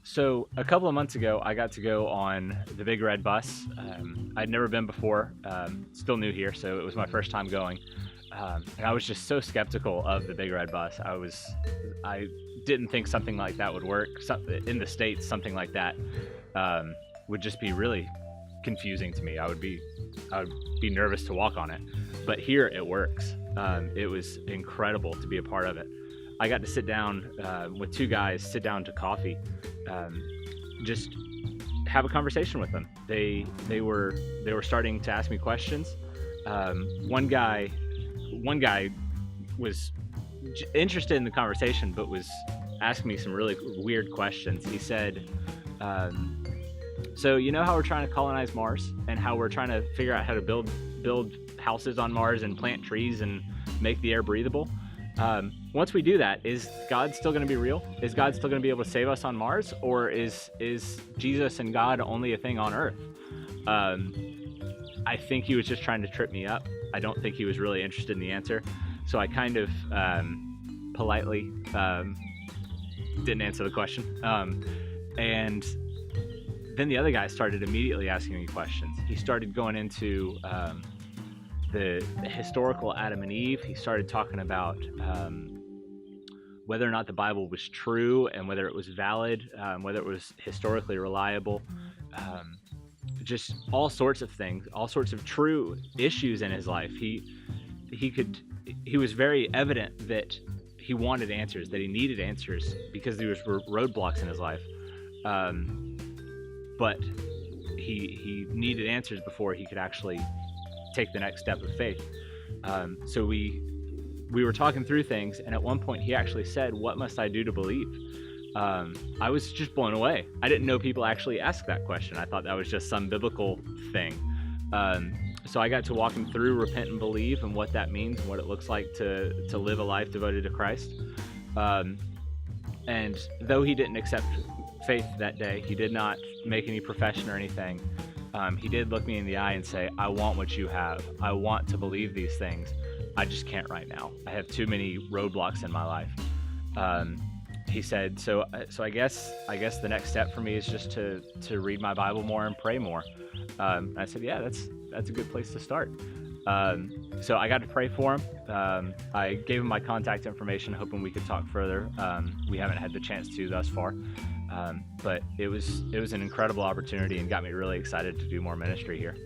So a couple of months ago, I got to go on the Big Red Bus. I'd never been before, still new here, so it was my first time going. And I was just so skeptical of the Big Red Bus. I didn't think something like that would work. In the States, something like that would just be really confusing to me. I would be nervous to walk on it. But here it works. It was incredible to be a part of it. I got to sit down with two guys, sit down to coffee, just have a conversation with them. They were starting to ask me questions. One guy was interested in the conversation, but was asking me some really weird questions. He said, "So you know how we're trying to colonize Mars, and how we're trying to figure out how to build houses on Mars and plant trees and make the air breathable? Once we do that, is God still going to be real? Is God still going to be able to save us on Mars, or is Jesus and God only a thing on Earth?" I think he was just trying to trip me up. I don't think he was really interested in the answer, so I kind of politely didn't answer the question. And then the other guy started immediately asking me questions. He started going into the historical Adam and Eve. He started talking about whether or not the Bible was true and whether it was valid, whether it was historically reliable, just all sorts of things, all sorts of true issues in his life. He was very evident that he wanted answers, that he needed answers because there were roadblocks in his life. But he needed answers before he could actually take the next step of faith. So we were talking through things, and at one point he actually said, "What must I do to believe?" I was just blown away. I didn't know people actually ask that question. I thought that was just some biblical thing. So I got to walk him through repent and believe and what that means and what it looks like to live a life devoted to Christ. And though he didn't accept faith that day, he did not make any profession or anything. He did look me in the eye and say, "I want what you have. I want to believe these things. I just can't right now. I have too many roadblocks in my life." He said, so I guess the next step for me is just to read my Bible more and pray more. I said, "Yeah, that's a good place to start." So I got to pray for him. I gave him my contact information, hoping we could talk further. We haven't had the chance to thus far, but it was an incredible opportunity and got me really excited to do more ministry here.